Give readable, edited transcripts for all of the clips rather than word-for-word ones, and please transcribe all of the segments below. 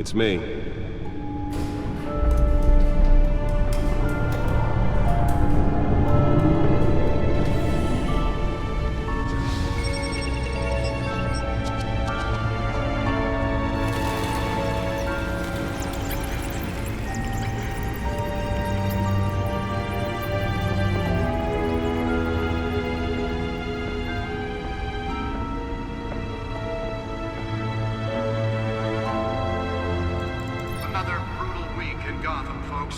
It's me.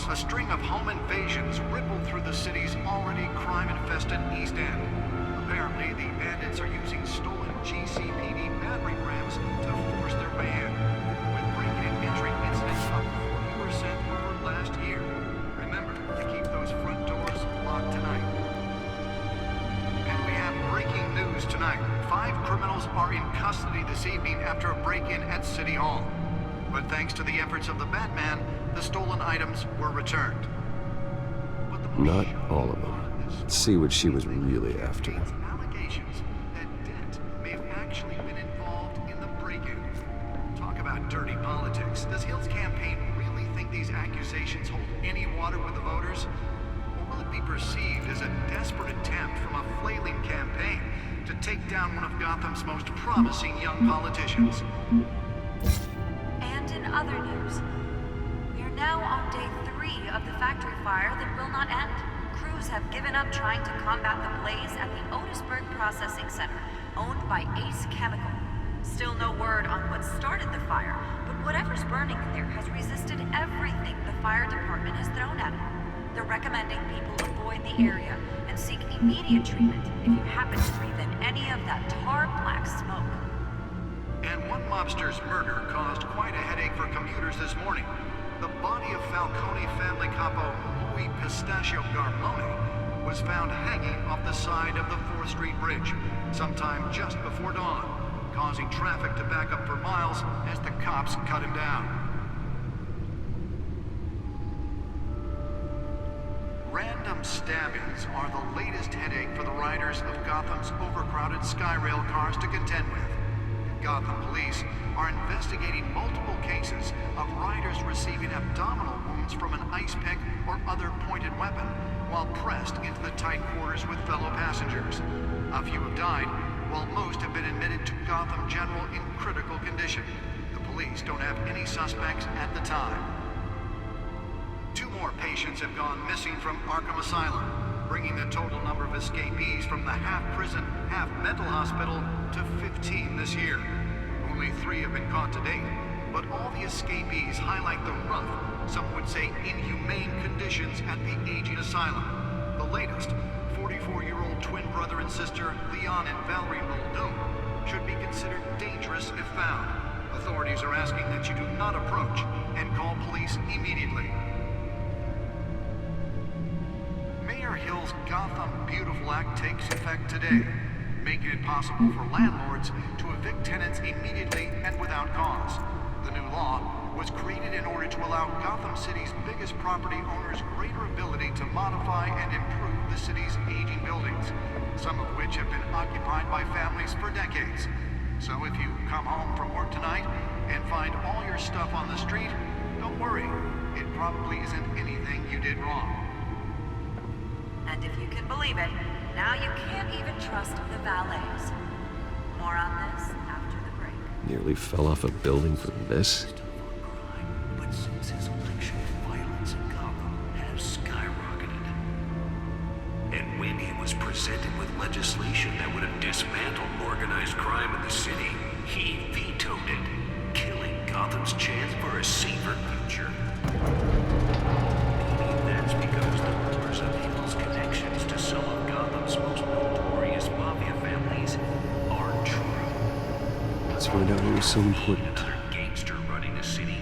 A string of home invasions rippled through the city's already crime-infested East End. Apparently, the bandits are using stolen GCPD battering rams to force their way in, with break-in and entry incidents up 40% over last year. Remember to keep those front doors locked tonight. And we have breaking news tonight. 5 criminals are in custody this evening after a break-in at City Hall. But thanks to the efforts of the Batman, the stolen items were returned. Not all of them. Let's see what she was really after. Allegations that Dent may have actually been involved in the break-in. Talk about dirty politics. Does Hill's campaign really think these accusations hold any water with the voters? Or will it be perceived as a desperate attempt from a flailing campaign to take down one of Gotham's most promising young politicians? And in other news, we are now on day 3 of the factory fire that will not end. Crews have given up trying to combat the blaze at the Otisburg Processing Center, owned by Ace Chemical. Still no word on what started the fire, but whatever's burning in there has resisted everything the fire department has thrown at it. They're recommending people avoid the area and seek immediate treatment if you happen to breathe in any of that tar black smoke. And one mobster's murder caused quite a headache for commuters this morning. The body of Falcone family capo Louis Pistachio Garmone was found hanging off the side of the 4th Street Bridge sometime just before dawn, causing traffic to back up for miles as the cops cut him down. Random stabbings are the latest headache for the riders of Gotham's overcrowded Skyrail cars to contend with. Gotham police are investigating multiple cases of riders receiving abdominal wounds from an ice pick or other pointed weapon while pressed into the tight quarters with fellow passengers. A few have died, while most have been admitted to Gotham General in critical condition. The police don't have any suspects at the time. 2 more patients have gone missing from Arkham Asylum, bringing the total number of escapees from the half-prison, half-mental hospital to 15 this year. Only 3 have been caught to date, but all the escapees highlight the rough, some would say inhumane conditions at the aging asylum. The latest, 44-year-old twin brother and sister Leon and Valerie Muldoon, should be considered dangerous if found. Authorities are asking that you do not approach and call police immediately. Mayor Hill's Gotham Beautiful Act takes effect today, making it possible for landlords to evict tenants immediately and without cause. The new law was created in order to allow Gotham City's biggest property owners greater ability to modify and improve the city's aging buildings, some of which have been occupied by families for decades. So if you come home from work tonight and find all your stuff on the street, don't worry. It probably isn't anything you did wrong. And if you can believe it, now you can't even trust the valets. More on this after the break. Nearly fell off a building for this. But since his election, violence in Gotham has skyrocketed. And when he was presented with legislation that would have dismantled organized crime in the city, he vetoed it, killing Gotham's chance for a safer future. Maybe that's because the rumors of Hill's connections to some of Gotham's most notorious mafia families aren't true. Let's find out who was so important. Another gangster running the city.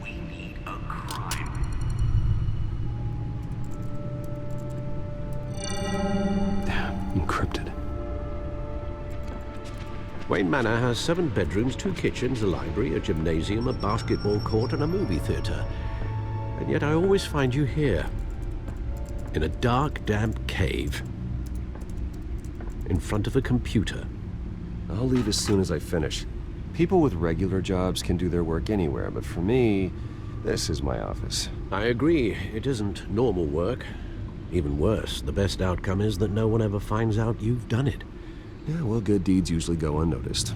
We need a crime. Encrypted. Wayne Manor has 7 bedrooms, 2 kitchens, a library, a gymnasium, a basketball court, and a movie theater. And yet I always find you here, in a dark, damp cave, in front of a computer. I'll leave as soon as I finish. People with regular jobs can do their work anywhere, but for me, this is my office. I agree. It isn't normal work. Even worse, the best outcome is that no one ever finds out you've done it. Yeah, well, good deeds usually go unnoticed.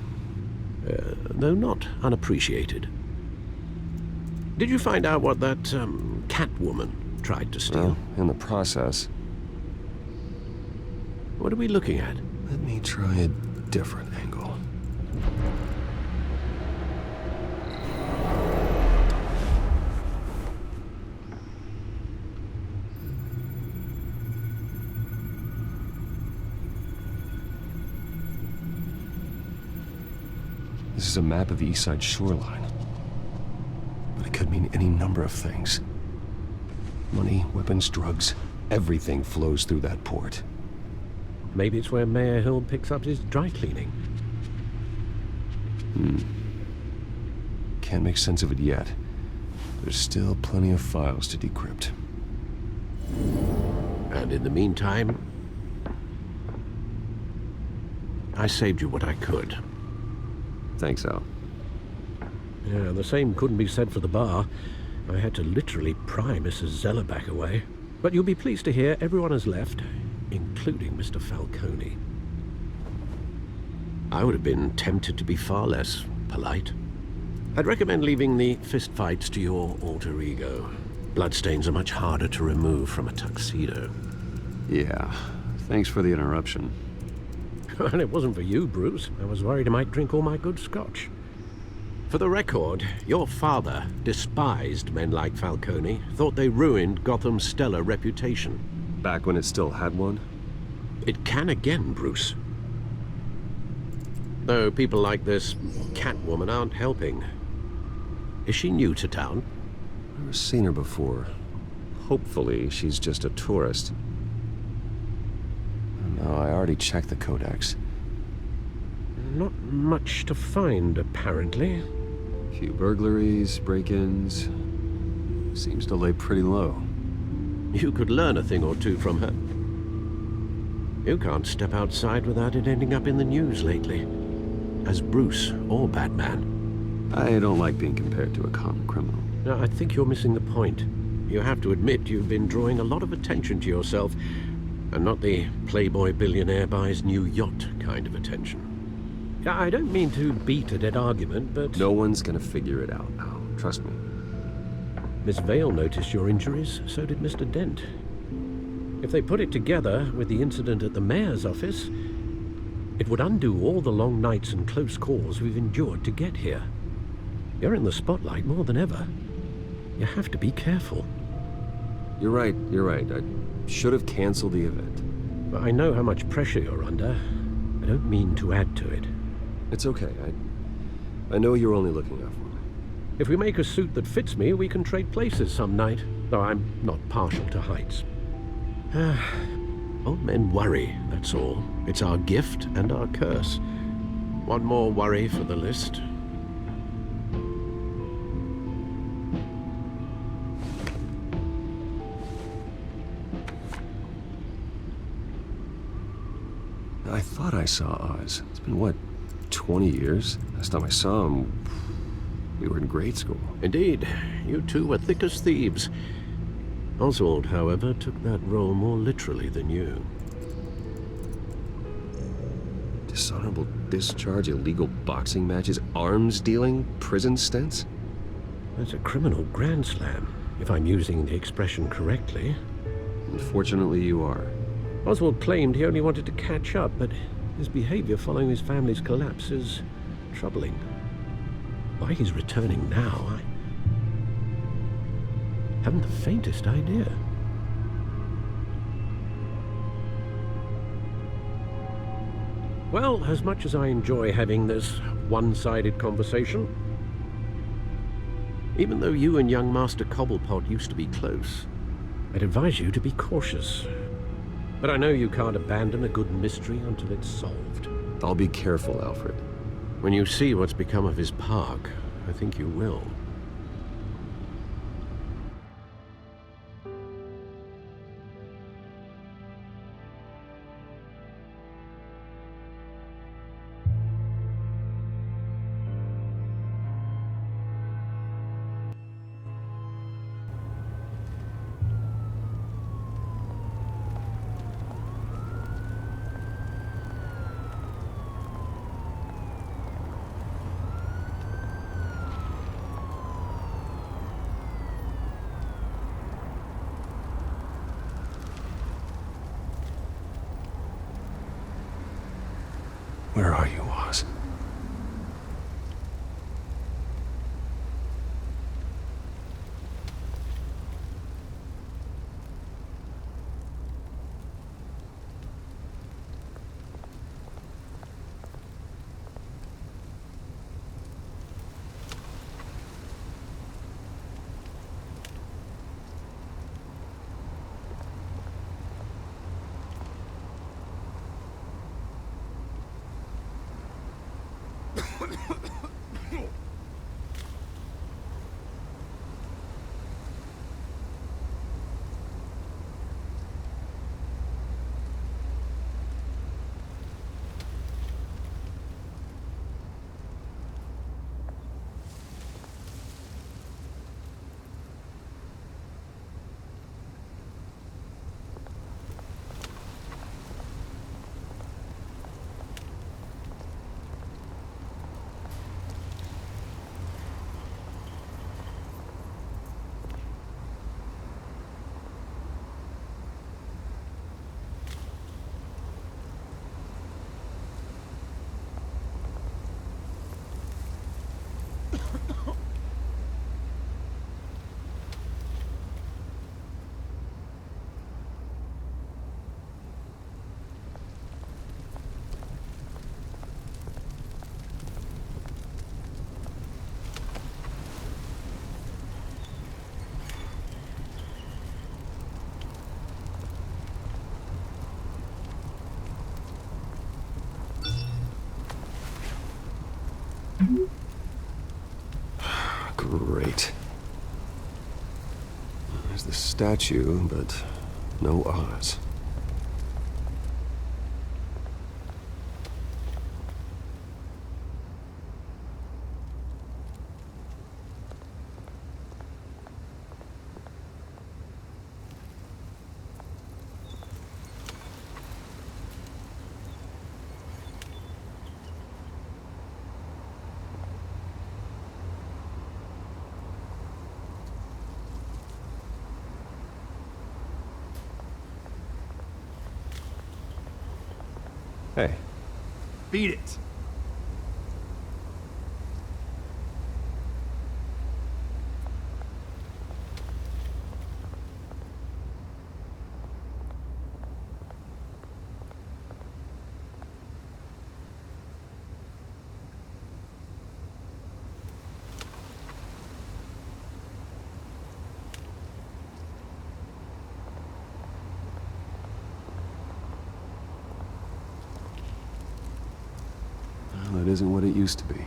Though not unappreciated. Did you find out what that, Catwoman tried to steal? Well, in the process, What are we looking at? let me try a different angle. This is a map of the East Side shoreline. But it could mean any number of things. Money, weapons, drugs, everything flows through that port. Maybe it's where Mayor Hill picks up his dry cleaning. Can't make sense of it yet. There's still plenty of files to decrypt. And in the meantime, I saved you what I could. Thanks, Al. Yeah, the same couldn't be said for the bar. I had to literally pry Mrs. Zeller back away. But you'll be pleased to hear everyone has left, including Mr. Falcone. I would have been tempted to be far less polite. I'd recommend leaving the fistfights to your alter ego. Bloodstains are much harder to remove from a tuxedo. Yeah, thanks for the interruption. And it wasn't for you, Bruce. I was worried I might drink all my good scotch. For the record, your father despised men like Falcone, thought they ruined Gotham's stellar reputation. Back when it still had one? It can again, Bruce. Though people like this Catwoman aren't helping. Is she new to town? Never seen her before. Hopefully, she's just a tourist. No, I already checked the codex. Not much to find, apparently. Few burglaries, break-ins. Seems to lay pretty low. You could learn a thing or two from her. You can't step outside without it ending up in the news lately. As Bruce or Batman. I don't like being compared to a common criminal. No, I think you're missing the point. You have to admit you've been drawing a lot of attention to yourself, and not the playboy billionaire buys new yacht kind of attention. I don't mean to beat a dead argument, but... No one's gonna figure it out, Al. Trust me. Miss Vale noticed your injuries, so did Mr. Dent. If they put it together with the incident at the mayor's office, it would undo all the long nights and close calls we've endured to get here. You're in the spotlight more than ever. You have to be careful. You're right. I should have canceled the event. I know how much pressure you're under. I don't mean to add to it. It's okay. I know you're only looking out for me. If we make a suit that fits me, we can trade places some night, though I'm not partial to heights. Old men worry, that's all. It's our gift and our curse. One more worry for the list. I thought I saw Oz. It's been, what, 20 years? Last time I saw him, we were in grade school. Indeed, you two were thick as thieves. Oswald, however, took that role more literally than you. Dishonorable discharge, illegal boxing matches, arms dealing, prison stints? That's a criminal grand slam, if I'm using the expression correctly. Unfortunately, you are. Oswald claimed he only wanted to catch up, but his behavior following his family's collapse is troubling. Why he's returning now, I haven't the faintest idea. Well, as much as I enjoy having this one-sided conversation, even though you and young Master Cobblepot used to be close, I'd advise you to be cautious. But I know you can't abandon a good mystery until it's solved. I'll be careful, Alfred. When you see what's become of his park, I think you will. Where are you, Oz? Great. There's the statue, but no Oz. Hey. Beat it. Well, it isn't what it used to be.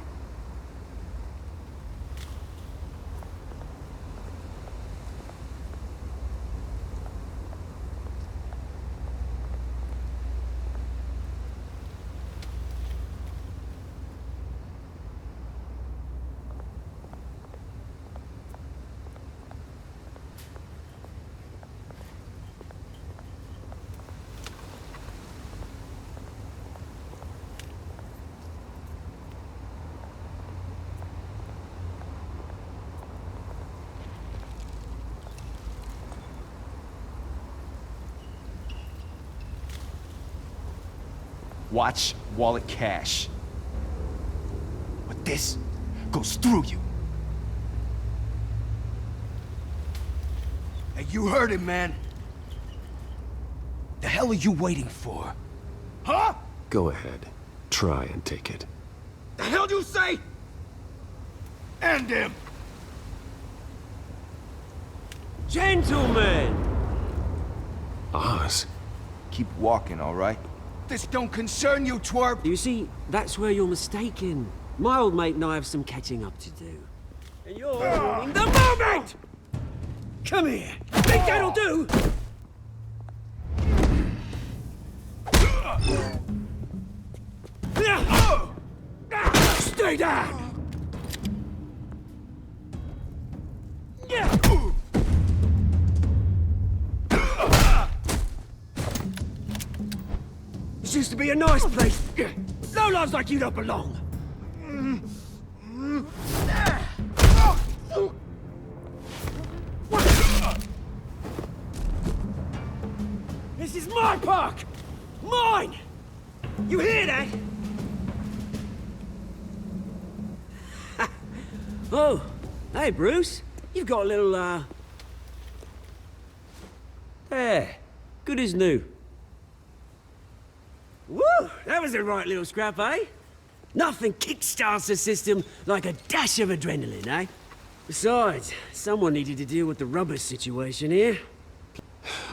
Watch wallet cash. But this goes through you. Hey, you heard him, man. The hell are you waiting for? Huh? Go ahead. Try and take it. The hell do you say? End him! Gentlemen! Oz? Keep walking, all right? This don't concern you, twerp! You see, that's where you're mistaken. My old mate and I have some catching up to do. And you're ruining the moment! Come here! Think that'll do? Stay down! This used to be a nice place. No lives like you don't belong. This is my park! Mine! You hear that? Oh, hey, Bruce. You've got a little, There. Good as new. Woo! That was a right little scrap, eh? Nothing kickstarts the system like a dash of adrenaline, eh? Besides, someone needed to deal with the rubber situation here.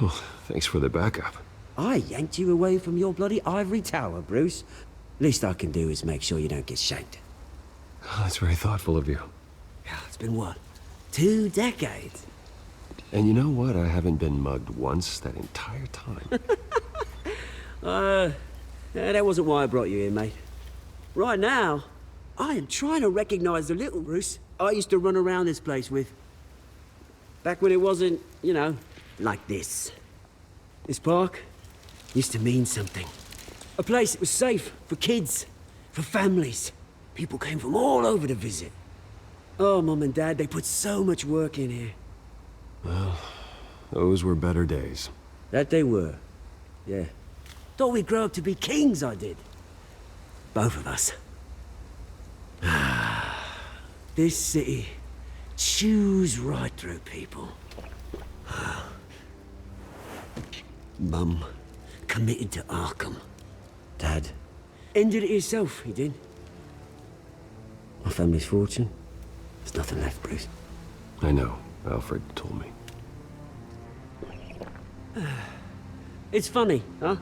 Oh, thanks for the backup. I yanked you away from your bloody ivory tower, Bruce. Least I can do is make sure you don't get shanked. Oh, that's very thoughtful of you. It's been what? 2 decades? And you know what? I haven't been mugged once that entire time. That wasn't why I brought you here, mate. Right now, I am trying to recognize the little Bruce I used to run around this place with. Back when it wasn't, you know, like this. This park used to mean something. A place that was safe for kids, for families. People came from all over to visit. Oh, Mum and Dad, they put so much work in here. Well, those were better days. That they were, yeah. Thought we'd grow up to be kings, I did. Both of us. This city chews right through people. Mum committed to Arkham. Dad ended it himself, he did. My family's fortune, there's nothing left, Bruce. I know. Alfred told me. It's funny, huh?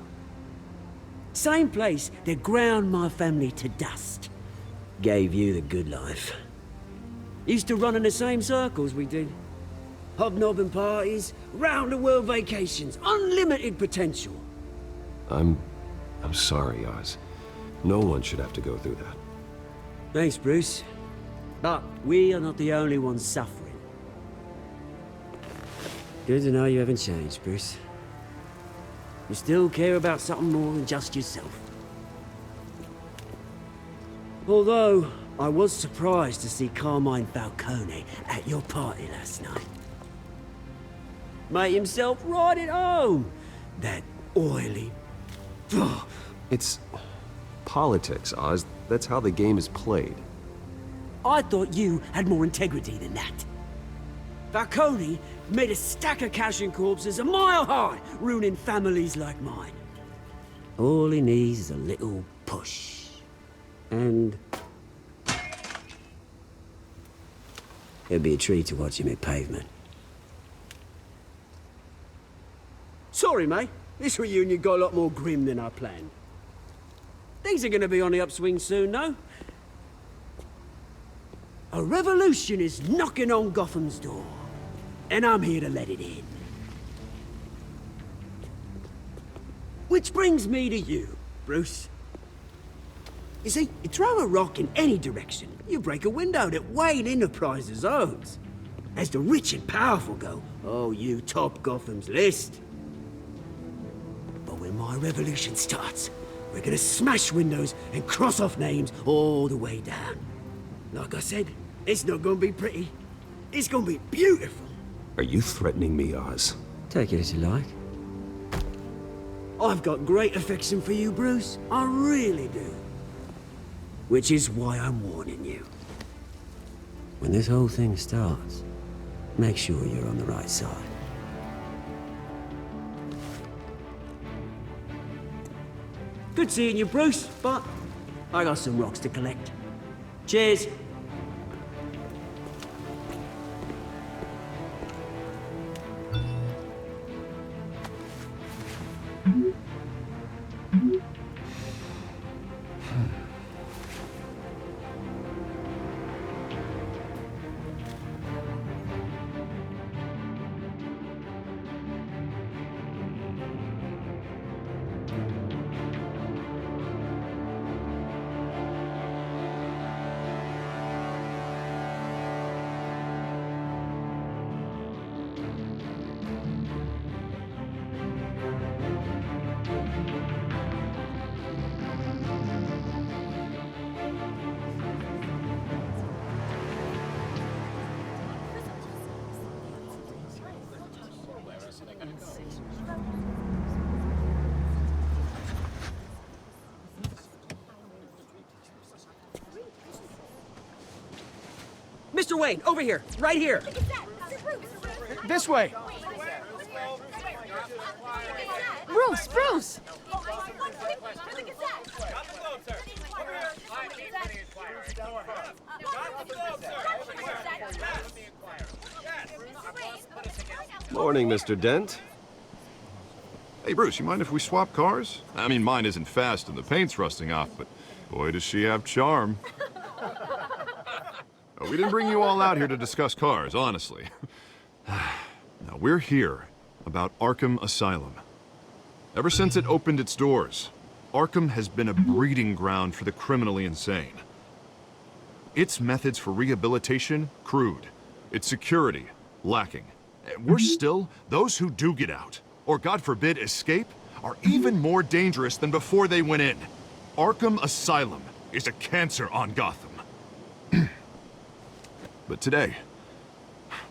Same place that ground my family to dust. Gave you the good life. Used to run in the same circles we did. Hobnobbing parties, round-the-world vacations, unlimited potential. I'm sorry, Oz. No one should have to go through that. Thanks, Bruce. But we are not the only ones suffering. Good to know you haven't changed, Bruce. You still care about something more than just yourself. Although, I was surprised to see Carmine Falcone at your party last night. Made himself right at home. That oily... It's politics, Oz. That's how the game is played. I thought you had more integrity than that. Falcone made a stack of cash and corpses a mile high, ruining families like mine. All he needs is a little push. And... it'd be a treat to watch him hit pavement. Sorry, mate. This reunion got a lot more grim than I planned. Things are gonna be on the upswing soon, though. A revolution is knocking on Gotham's door. And I'm here to let it in. Which brings me to you, Bruce. You see, you throw a rock in any direction, you break a window that Wayne Enterprises owns. As the rich and powerful go, oh, you top Gotham's list. But when my revolution starts, we're gonna smash windows and cross off names all the way down. Like I said, it's not gonna be pretty. It's gonna be beautiful. Are you threatening me, Oz? Take it as you like. I've got great affection for you, Bruce. I really do. Which is why I'm warning you. When this whole thing starts, make sure you're on the right side. Good seeing you, Bruce, but I got some rocks to collect. Cheers. Mr. Wayne, over here, right here. This way. Bruce! Morning, Mr. Dent. Hey, Bruce, you mind if we swap cars? I mean, mine isn't fast and the paint's rusting off, but boy, does she have charm. We didn't bring you all out here to discuss cars, honestly. Now, we're here about Arkham Asylum. Ever since it opened its doors, Arkham has been a breeding ground for the criminally insane. Its methods for rehabilitation, crude. Its security, lacking. Worse still, those who do get out, or God forbid escape, are even more dangerous than before they went in. Arkham Asylum is a cancer on Gotham. But today,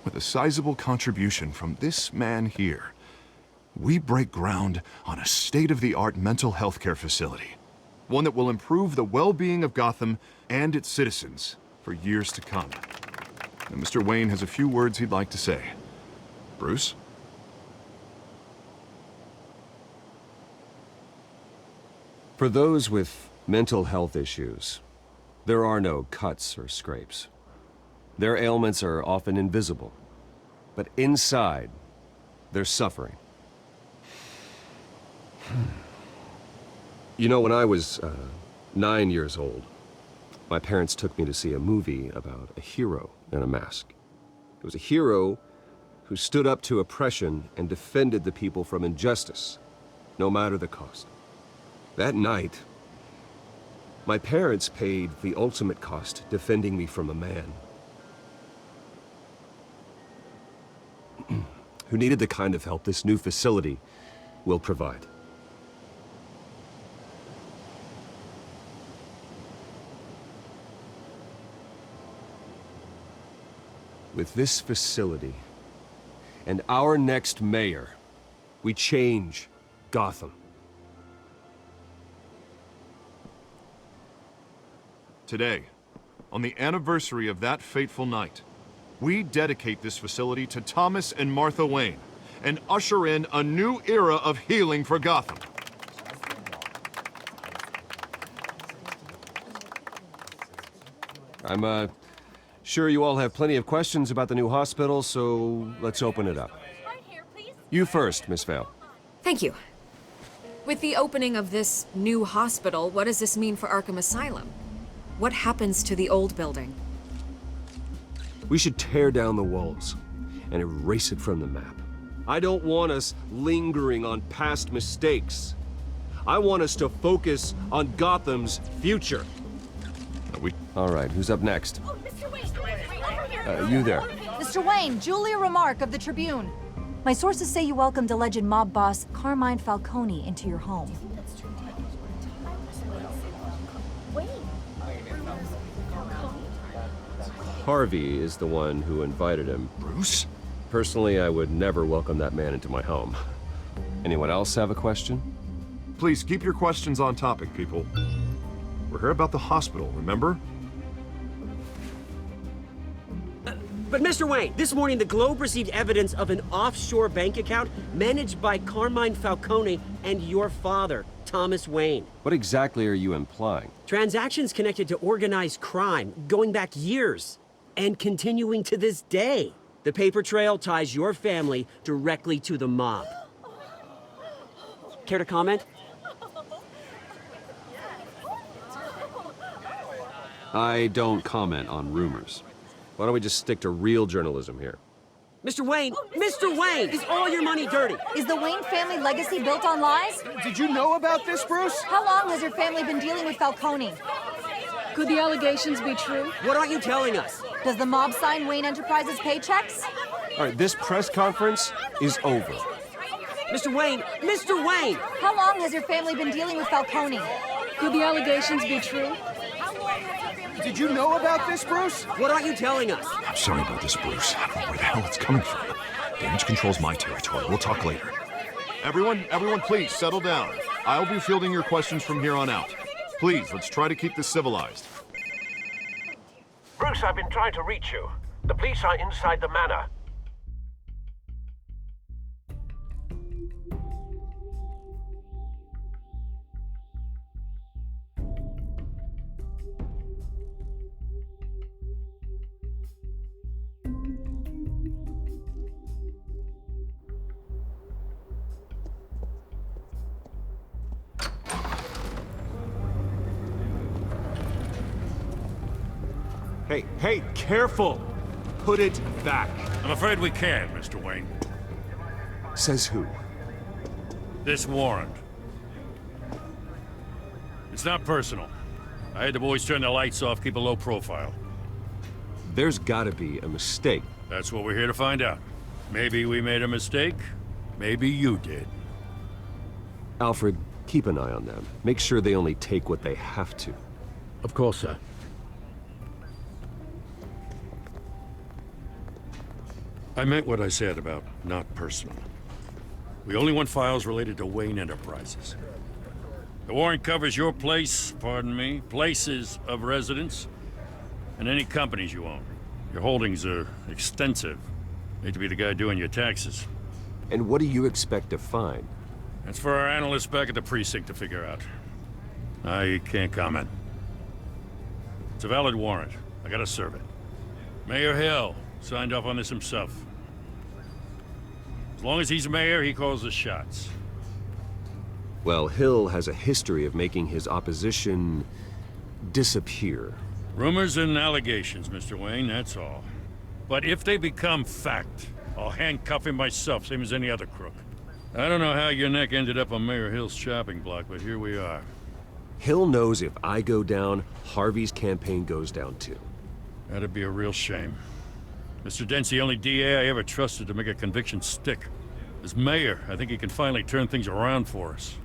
with a sizable contribution from this man here, we break ground on a state-of-the-art mental health care facility. One that will improve the well-being of Gotham and its citizens for years to come. And Mr. Wayne has a few words he'd like to say. Bruce? For those with mental health issues, there are no cuts or scrapes. Their ailments are often invisible, but inside, they're suffering. You know, when I was 9 years old, my parents took me to see a movie about a hero in a mask. It was a hero who stood up to oppression and defended the people from injustice, no matter the cost. That night, my parents paid the ultimate cost defending me from a man who needed the kind of help this new facility will provide. With this facility and our next mayor, we change Gotham. Today, on the anniversary of that fateful night, we dedicate this facility to Thomas and Martha Wayne and usher in a new era of healing for Gotham. I'm sure you all have plenty of questions about the new hospital, so let's open it up. You first, Miss Vale. Thank you. With the opening of this new hospital, what does this mean for Arkham Asylum? What happens to the old building? We should tear down the walls and erase it from the map. I don't want us lingering on past mistakes. I want us to focus on Gotham's future. All right, who's up next? Oh, Mr. Wayne! You there. Mr. Wayne, Julia Remark of the Tribune. My sources say you welcomed alleged mob boss Carmine Falcone into your home. Harvey is the one who invited him. Bruce? Personally, I would never welcome that man into my home. Anyone else have a question? Please keep your questions on topic, people. We're here about the hospital, remember? But Mr. Wayne, this morning the Globe received evidence of an offshore bank account managed by Carmine Falcone and your father, Thomas Wayne. What exactly are you implying? Transactions connected to organized crime going back years and continuing to this day. The paper trail ties your family directly to the mob. Care to comment? I don't comment on rumors. Why don't we just stick to real journalism here? Mr. Wayne! Mr. Wayne! Is all your money dirty? Is the Wayne family legacy built on lies? Did you know about this, Bruce? How long has your family been dealing with Falcone? Could the allegations be true? What aren't you telling us? Does the mob sign Wayne Enterprises paychecks? All right, this press conference is over. Mr. Wayne! Mr. Wayne! How long has your family been dealing with Falcone? Could the allegations be true? Did you know about this, Bruce? What aren't you telling us? I'm sorry about this, Bruce. I don't know where the hell it's coming from. Damage control's my territory. We'll talk later. Everyone, please, settle down. I'll be fielding your questions from here on out. Please, let's try to keep this civilized. Bruce, I've been trying to reach you. The police are inside the manor. Hey, careful! Put it back. I'm afraid we can't, Mr. Wayne. Says who? This warrant. It's not personal. I had the boys turn the lights off, keep a low profile. There's gotta be a mistake. That's what we're here to find out. Maybe we made a mistake. Maybe you did. Alfred, keep an eye on them. Make sure they only take what they have to. Of course, sir. I meant what I said about not personal. We only want files related to Wayne Enterprises. The warrant covers your place, pardon me, places of residence, and any companies you own. Your holdings are extensive. Hate to be the guy doing your taxes. And what do you expect to find? That's for our analysts back at the precinct to figure out. I can't comment. It's a valid warrant. I gotta serve it. Mayor Hill signed off on this himself. As long as he's mayor, he calls the shots. Well, Hill has a history of making his opposition disappear. Rumors and allegations, Mr. Wayne, that's all. But if they become fact, I'll handcuff him myself, same as any other crook. I don't know how your neck ended up on Mayor Hill's chopping block, but here we are. Hill knows if I go down, Harvey's campaign goes down too. That'd be a real shame. Mr. Dent's the only DA I ever trusted to make a conviction stick. As mayor, I think he can finally turn things around for us.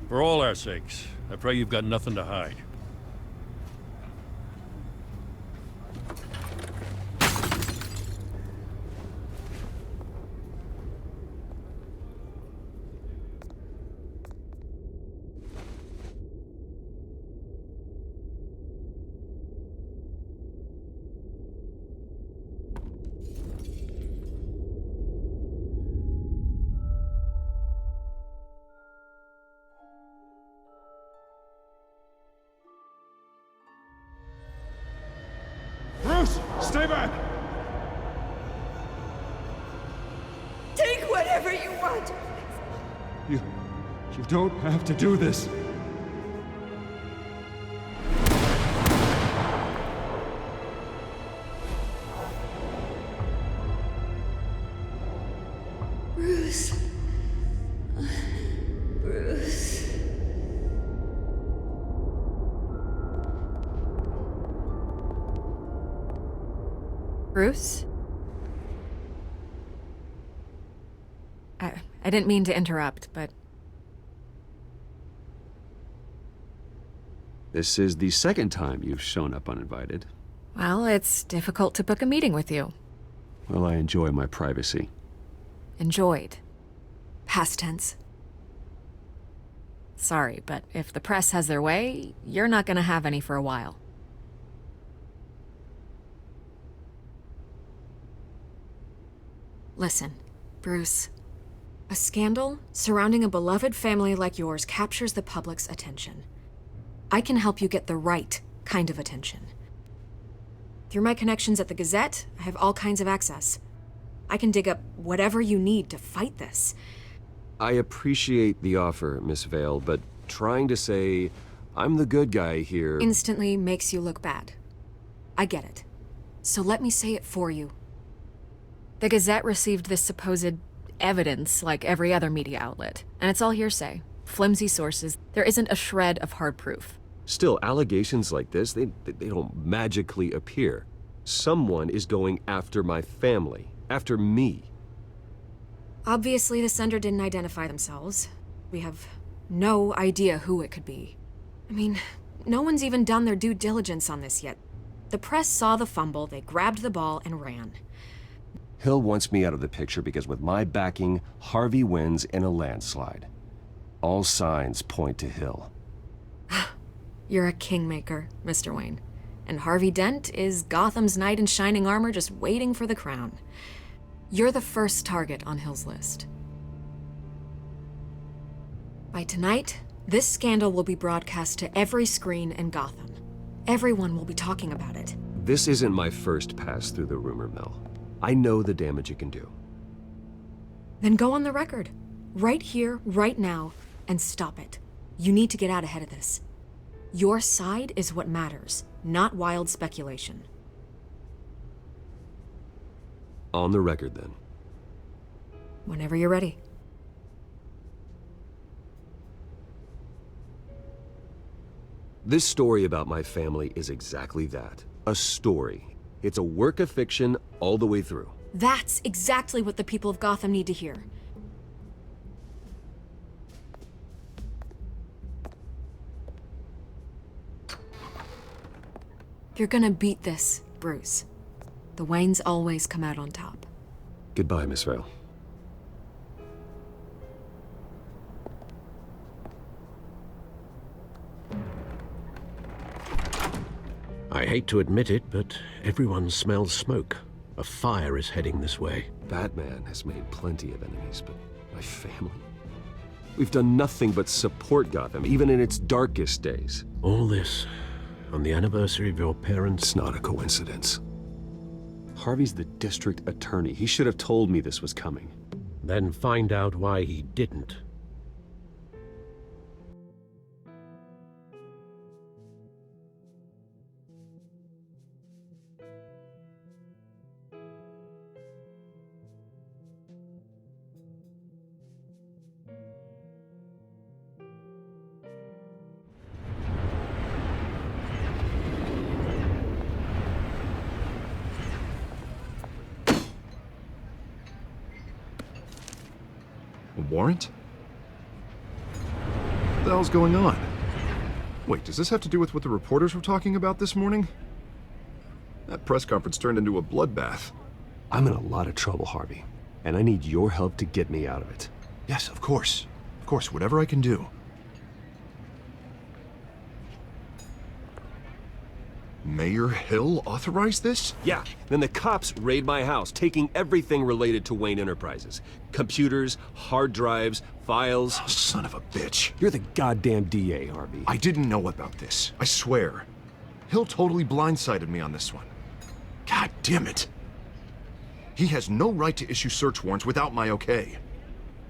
For all our sakes, I pray you've got nothing to hide. Bruce, stay back! Take whatever you want. You don't have to do this. Bruce. Bruce. Bruce? I didn't mean to interrupt, but... This is the second time you've shown up uninvited. Well, it's difficult to book a meeting with you. Well, I enjoy my privacy. Enjoyed. Past tense. Sorry, but if the press has their way, you're not gonna have any for a while. Listen, Bruce. A scandal surrounding a beloved family like yours captures the public's attention. I can help you get the right kind of attention. Through my connections at the Gazette, I have all kinds of access. I can dig up whatever you need to fight this. I appreciate the offer, Miss Vale, but trying to say I'm the good guy here... Instantly makes you look bad. I get it. So let me say it for you. The Gazette received this supposed evidence like every other media outlet, and it's all hearsay. Flimsy sources. There isn't a shred of hard proof. Still, allegations like this, they don't magically appear. Someone is going after my family, after me. Obviously, the sender didn't identify themselves. We have no idea who it could be. I mean, no one's even done their due diligence on this yet. The press saw the fumble, they grabbed the ball and ran. Hill wants me out of the picture because with my backing, Harvey wins in a landslide. All signs point to Hill. You're a kingmaker, Mr. Wayne. and Harvey Dent is Gotham's knight in shining armor just waiting for the crown. You're the first target on Hill's list. By tonight, this scandal will be broadcast to every screen in Gotham. Everyone will be talking about it. This isn't my first pass through the rumor mill. I know the damage it can do. Then go on the record. Right here, right now, and stop it. You need to get out ahead of this. Your side is what matters, not wild speculation. On the record, then. Whenever you're ready. This story about my family is exactly that. A story. It's a work of fiction all the way through. That's exactly what the people of Gotham need to hear. You're gonna beat this, Bruce. The Waynes always come out on top. Goodbye, Miss Vale. I hate to admit it, but everyone smells smoke. A fire is heading this way. Batman has made plenty of enemies, but my family? We've done nothing but support Gotham, even in its darkest days. All this on the anniversary of your parents'... It's not a coincidence. Harvey's the district attorney. He should have told me this was coming. Then find out why he didn't. A warrant? What the hell's going on? Wait, does this have to do with what the reporters were talking about this morning? That press conference turned into a bloodbath. I'm in a lot of trouble, Harvey, and I need your help to get me out of it. Yes, of course. Of course, whatever I can do. Mayor Hill authorized this? Yeah, then the cops raid my house, taking everything related to Wayne Enterprises. Computers, hard drives, files. Oh, son of a bitch. You're the goddamn DA, Harvey. I didn't know about this. I swear. Hill totally blindsided me on this one. God damn it. He has no right to issue search warrants without my okay.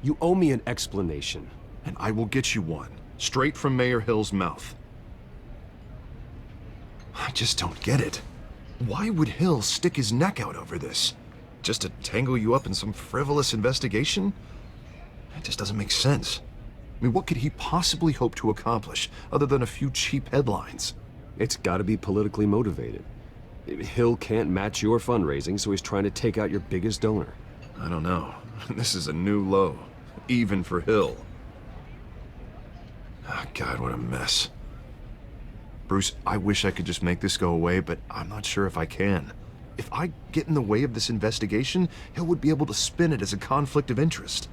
You owe me an explanation. And I will get you one, straight from Mayor Hill's mouth. I just don't get it. Why would Hill stick his neck out over this? Just to tangle you up in some frivolous investigation? It just doesn't make sense. I mean, what could he possibly hope to accomplish other than a few cheap headlines? It's gotta be politically motivated. Hill can't match your fundraising, so he's trying to take out your biggest donor. I don't know. This is a new low, even for Hill. Oh, God, what a mess. Bruce, I wish I could just make this go away, but I'm not sure if I can. If I get in the way of this investigation, Hill would be able to spin it as a conflict of interest.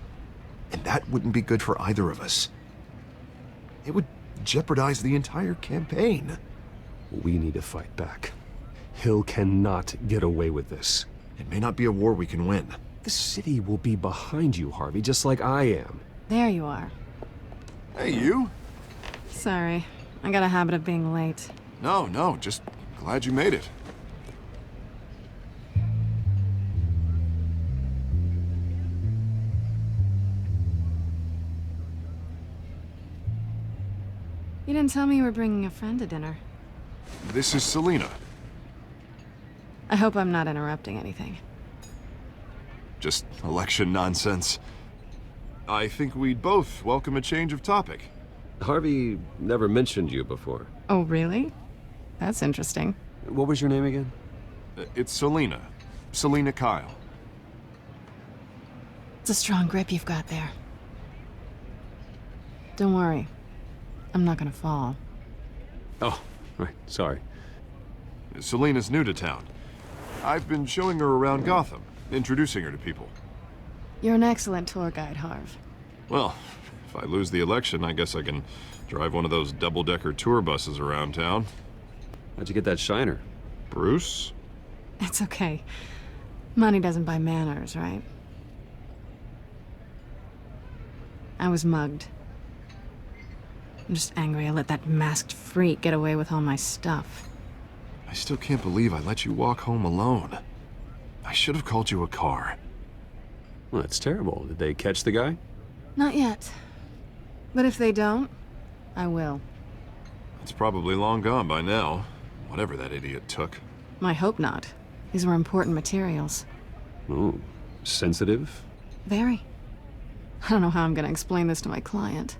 And that wouldn't be good for either of us. It would jeopardize the entire campaign. We need to fight back. Hill cannot get away with this. It may not be a war we can win. The city will be behind you, Harvey, just like I am. There you are. Hey, you? Sorry. I got a habit of being late. No, just glad you made it. You didn't tell me you were bringing a friend to dinner. This is Selina. I hope I'm not interrupting anything. Just election nonsense. I think we'd both welcome a change of topic. Harvey never mentioned you before. Oh, really? That's interesting. What was your name again? It's Selina. Selina Kyle. It's a strong grip you've got there. Don't worry. I'm not gonna fall. Oh, right. Sorry. Selina's new to town. I've been showing her around Gotham, introducing her to people. You're an excellent tour guide, Harv. Well, if I lose the election, I guess I can drive one of those double-decker tour buses around town. How'd you get that shiner? Bruce? It's okay. Money doesn't buy manners, right? I was mugged. I'm just angry I let that masked freak get away with all my stuff. I still can't believe I let you walk home alone. I should have called you a car. Well, that's terrible. Did they catch the guy? Not yet. But if they don't, I will. It's probably long gone by now. Whatever that idiot took. I hope not. These were important materials. Ooh, sensitive? Very. I don't know how I'm gonna explain this to my client.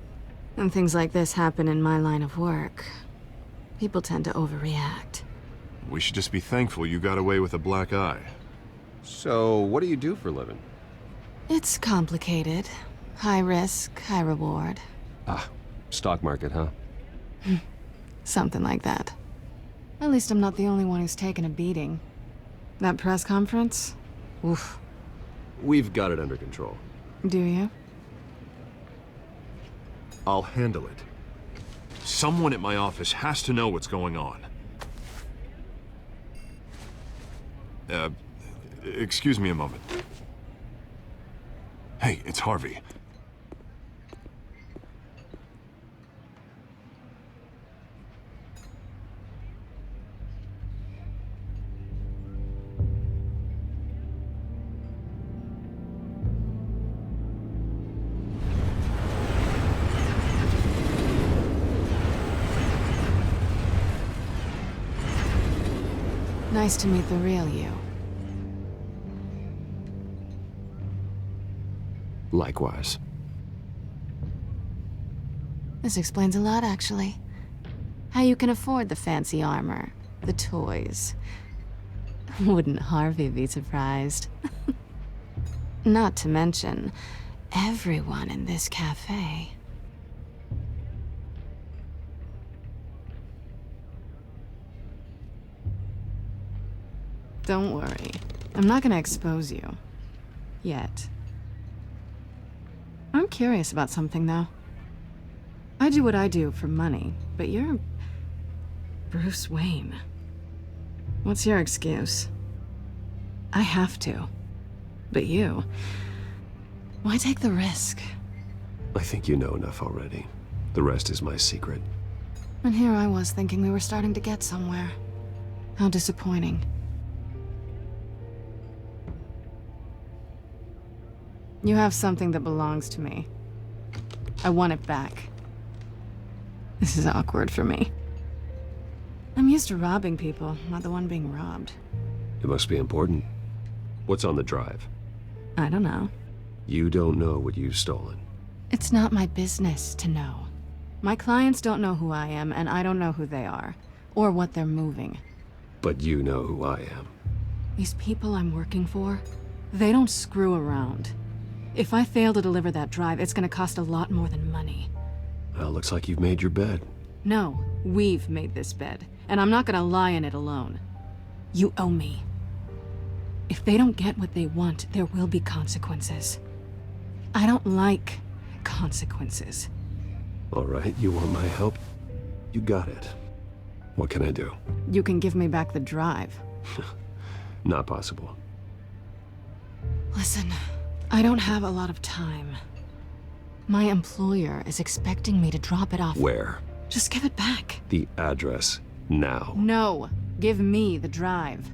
When things like this happen in my line of work, people tend to overreact. We should just be thankful you got away with a black eye. So, what do you do for a living? It's complicated. High risk, high reward. Ah, stock market, huh? Something like that. At least I'm not the only one who's taken a beating. That press conference? Oof. We've got it under control. Do you? I'll handle it. Someone at my office has to know what's going on. Excuse me a moment. Hey, it's Harvey. Nice to meet the real you. Likewise. This explains a lot, actually. How you can afford the fancy armor, the toys. Wouldn't Harvey be surprised? Not to mention, everyone in this cafe. Don't worry. I'm not gonna expose you. Yet. I'm curious about something, though. I do what I do for money, but you're... Bruce Wayne. What's your excuse? I have to. But you... Why take the risk? I think you know enough already. The rest is my secret. And here I was thinking we were starting to get somewhere. How disappointing. You have something that belongs to me. I want it back. This is awkward for me. I'm used to robbing people, not the one being robbed. It must be important. What's on the drive? I don't know. You don't know what you've stolen. It's not my business to know. My clients don't know who I am, and I don't know who they are, or what they're moving. But you know who I am. These people I'm working for, they don't screw around. If I fail to deliver that drive, it's gonna cost a lot more than money. Well, looks like you've made your bed. No, we've made this bed, and I'm not gonna lie in it alone. You owe me. If they don't get what they want, there will be consequences. I don't like consequences. All right, you want my help? You got it. What can I do? You can give me back the drive. Not possible. Listen, I don't have a lot of time. My employer is expecting me to drop it off. Where? Just give it back. The address, now. No, give me the drive.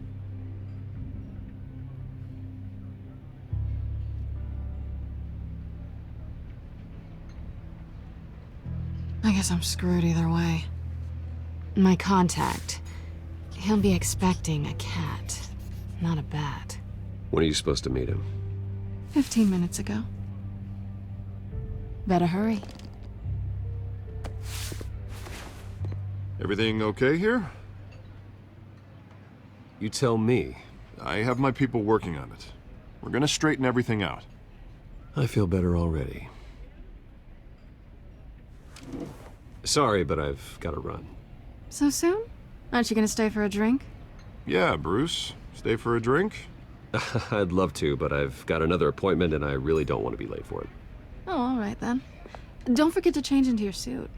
I guess I'm screwed either way. My contact, he'll be expecting a cat, not a bat. When are you supposed to meet him? 15 minutes ago. Better hurry. Everything okay here? You tell me. I have my people working on it. We're gonna straighten everything out. I feel better already. Sorry, but I've got to run. So soon? Aren't you gonna stay for a drink? Yeah, Bruce. Stay for a drink? I'd love to, but I've got another appointment and I really don't want to be late for it. Oh, all right then. Don't forget to change into your suit.